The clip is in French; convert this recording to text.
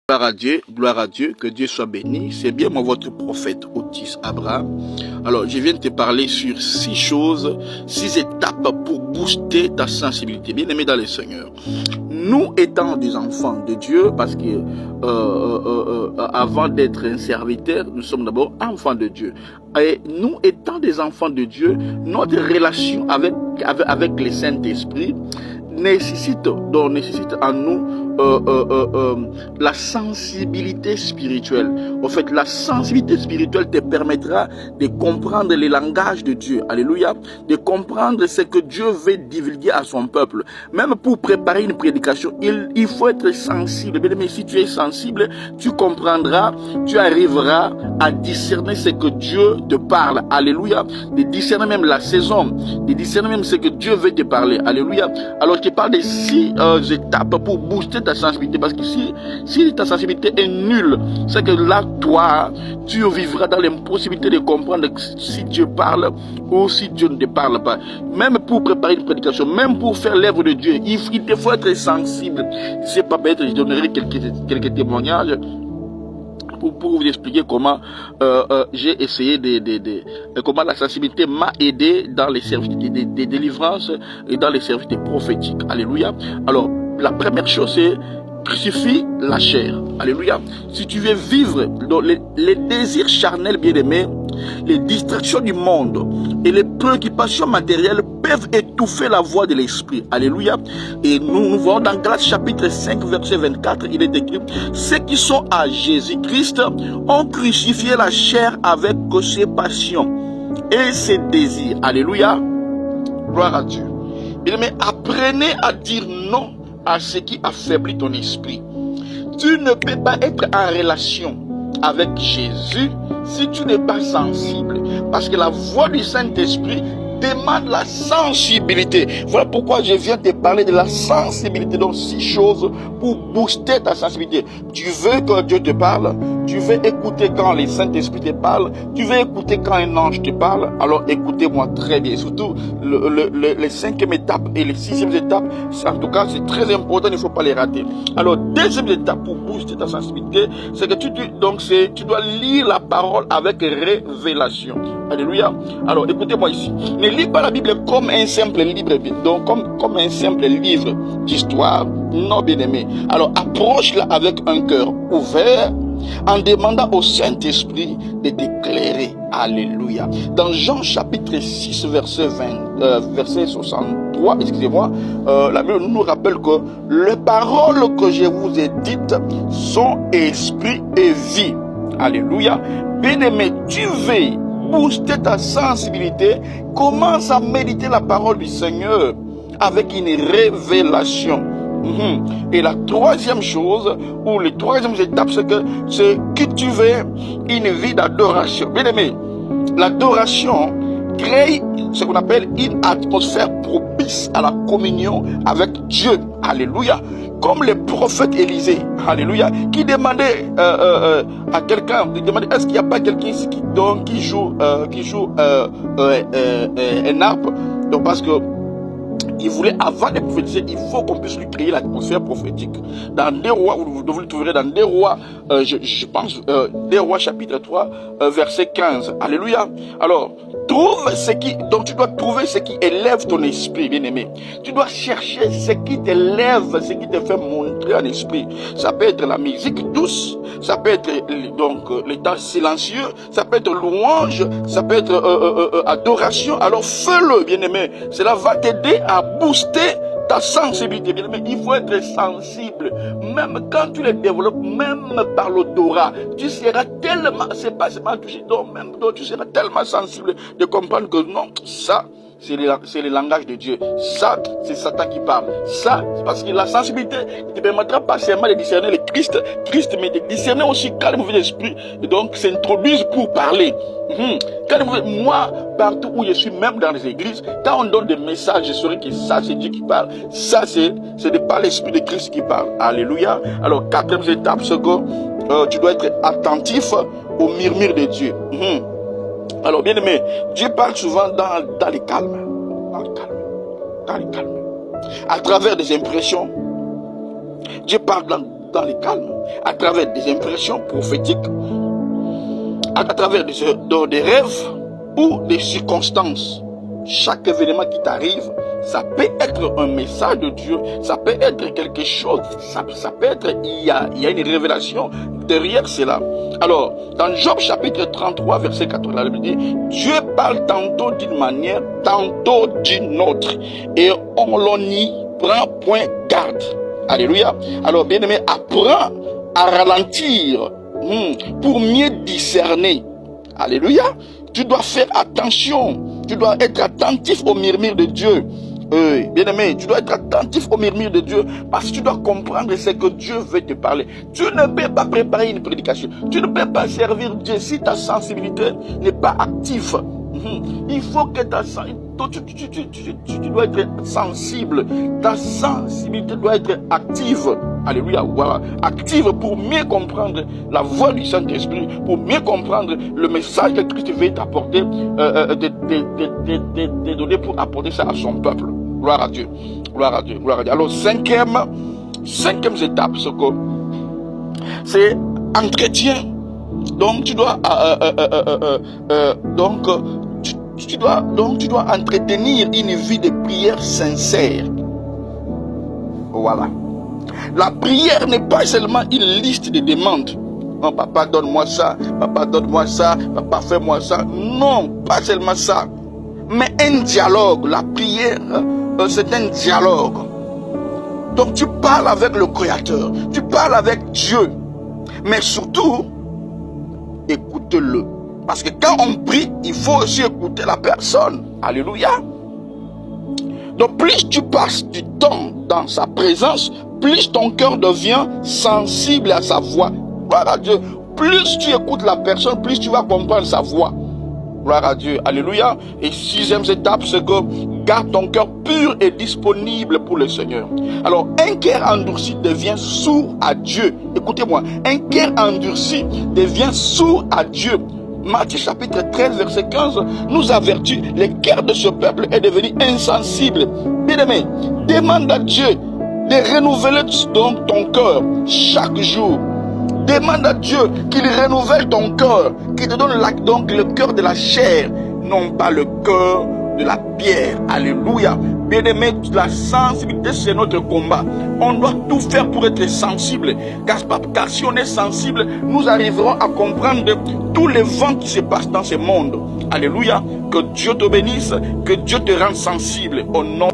Gloire à Dieu, que Dieu soit béni. C'est bien moi votre prophète Otis Abraham. Alors je viens de te parler sur 6 choses, 6 étapes pour booster ta sensibilité. Bien aimé dans le Seigneur, nous étant des enfants de Dieu, parce que avant d'être un serviteur, nous sommes d'abord enfants de Dieu. Et nous étant des enfants de Dieu, notre relation avec le Saint-Esprit nécessite en nous la sensibilité spirituelle. En fait, la sensibilité spirituelle te permettra de comprendre les langages de Dieu. Alléluia. De comprendre ce que Dieu veut divulguer à son peuple. Même pour préparer une prédication, il faut être sensible. Mais si tu es sensible, tu comprendras, tu arriveras à discerner ce que Dieu te parle. Alléluia. De discerner même la saison. De discerner même ce que Dieu veut te parler. Alléluia. Alors, je te parle de 6 étapes pour booster ta sensibilité, parce que si ta sensibilité est nulle, c'est que là, toi, tu vivras dans l'impossibilité de comprendre si Dieu parle ou si Dieu ne te parle pas. Même pour préparer une prédication, même pour faire l'œuvre de Dieu, il te faut être sensible. Je ne sais pas, peut-être je donnerai quelques témoignages pour vous expliquer comment j'ai essayé comment la sensibilité m'a aidé dans les services de délivrance et dans les services prophétiques. Alléluia. Alors, la première chose, c'est crucifie la chair. Alléluia. Si tu veux vivre dans les désirs charnels, bien-aimés, les distractions du monde et les préoccupations matérielles peuvent étouffer la voix de l'esprit. Alléluia. Et nous voyons dans Galates chapitre 5, verset 24, il est écrit: ceux qui sont à Jésus-Christ ont crucifié la chair avec ses passions et ses désirs. Alléluia. Gloire à Dieu. Mais apprenez à dire non à ce qui affaiblit ton esprit. Tu ne peux pas être en relation avec Jésus si tu n'es pas sensible, parce que la voix du Saint-Esprit demande la sensibilité. Voilà pourquoi je viens te parler de la sensibilité. Donc 6 choses pour booster ta sensibilité. Tu veux que Dieu te parle, tu veux écouter quand le Saint-Esprit te parle, tu veux écouter quand un ange te parle, alors écoutez-moi très bien. Surtout les 5e étape et les 6e étape, en tout cas c'est très important, il ne faut pas les rater. Alors 2e étape pour booster ta sensibilité, c'est que tu dois lire la parole avec révélation. Alléluia. Alors écoutez-moi ici. Ne lis pas la Bible comme un simple livre, donc comme un simple livre d'histoire. Non, bien-aimé. Alors approche-la avec un cœur ouvert, en demandant au Saint-Esprit de t'éclairer. Alléluia. Dans Jean chapitre 6, verset 63, excusez-moi, la Bible nous rappelle que les paroles que je vous ai dites sont esprit et vie. Alléluia. Bien-aimé, tu veux booster ta sensibilité, commence à méditer la parole du Seigneur avec une révélation. Et la 3e chose, ou les 3e étape, c'est que tu veux une vie d'adoration. Bien aimé, l'adoration crée ce qu'on appelle une atmosphère propice à la communion avec Dieu. Alléluia. Comme le prophète Élisée, alléluia, qui demandait à quelqu'un, est-ce qu'il n'y a pas quelqu'un ici qui joue un harpe? Donc parce que il voulait, avant de prophétiser, il faut qu'on puisse lui créer l'atmosphère prophétique. Dans 2 Rois, vous le trouverez dans 2 Rois, je pense, 2 Rois chapitre 3, verset 15. Alléluia. Alors, donc tu dois trouver ce qui élève ton esprit, bien-aimé. Tu dois chercher ce qui t'élève, ce qui te fait monter en esprit. Ça peut être la musique douce, ça peut être donc l'état silencieux, ça peut être louange, ça peut être adoration. Alors fais-le, bien-aimé. Cela va t'aider à booster ta sensibilité, bien aimé. Il faut être sensible. Même quand tu les développes, même par l'odorat, tu seras tellement, c'est pas seulement touché, donc tu seras tellement sensible de comprendre que non, ça, c'est le langage de Dieu. Ça, c'est Satan qui parle. Ça, parce que la sensibilité te permettra pas seulement de discerner le Christ, mais de discerner aussi quand les mauvais esprits, et donc s'introduisent pour parler. Moi, partout où je suis, même dans les églises, quand on donne des messages, je saurai que ça, c'est Dieu qui parle. Ça, c'est pas l'esprit de Christ qui parle. Alléluia. Alors, 4e étape, c'est que tu dois être attentif au murmure de Dieu. Alors, bien aimé, Dieu parle souvent dans le calme. Dans le calme. À travers des impressions. Dieu parle dans le calme. à travers des impressions prophétiques, à travers des rêves ou des circonstances. Chaque événement qui t'arrive, ça peut être un message de Dieu, ça peut être quelque chose, ça peut être, il y a une révélation derrière cela. Alors, dans Job chapitre 33, verset 4, la Bible dit, Dieu parle tantôt d'une manière, tantôt d'une autre, et on l'en y prend point garde. Alléluia. Alors, bien-aimé, apprends à ralentir pour mieux discerner. Alléluia. Tu dois faire attention. Tu dois être attentif au murmure de Dieu. Bien-aimé, tu dois être attentif au murmure de Dieu parce que tu dois comprendre ce que Dieu veut te parler. Tu ne peux pas préparer une prédication. Tu ne peux pas servir Dieu si ta sensibilité n'est pas active. Il faut que tu dois être sensible. Ta sensibilité doit être active. Alléluia, voilà. Active pour mieux comprendre la voix du Saint-Esprit, pour mieux comprendre le message que Christ veut t'apporter, te donner pour apporter ça à son peuple. Gloire à Dieu. Gloire à Dieu. Gloire à Dieu. Alors, cinquième étape, c'est entretien. Donc, tu dois, tu dois entretenir une vie de prière sincère. Voilà. La prière n'est pas seulement une liste de demandes. Non, papa, donne-moi ça. Papa, donne-moi ça. Papa, fais-moi ça. Non, pas seulement ça. Mais un dialogue. La prière, c'est un dialogue. Donc, tu parles avec le Créateur. Tu parles avec Dieu. Mais surtout, écoute-le. Parce que quand on prie, il faut aussi écouter la personne. Alléluia. Donc, plus tu passes du temps dans sa présence, plus ton cœur devient sensible à sa voix. Gloire à Dieu. Plus tu écoutes la personne, plus tu vas comprendre sa voix. Gloire à Dieu. Alléluia. Et sixième étape, c'est que garde ton cœur pur et disponible pour le Seigneur. Alors, un cœur endurci devient sourd à Dieu. Écoutez-moi. Un cœur endurci devient sourd à Dieu. Matthieu chapitre 13, verset 15, nous avertit, le cœur de ce peuple est devenu insensible. Bien-aimé, demande à Dieu de renouveler donc ton cœur chaque jour. Demande à Dieu qu'il renouvelle ton cœur, qu'il te donne donc le cœur de la chair, non pas le cœur de la pierre. Alléluia. Bien-aimé, la sensibilité, c'est notre combat. On doit tout faire pour être sensible. Car si on est sensible, nous arriverons à comprendre tous les vents qui se passent dans ce monde. Alléluia. Que Dieu te bénisse, que Dieu te rende sensible. Au nom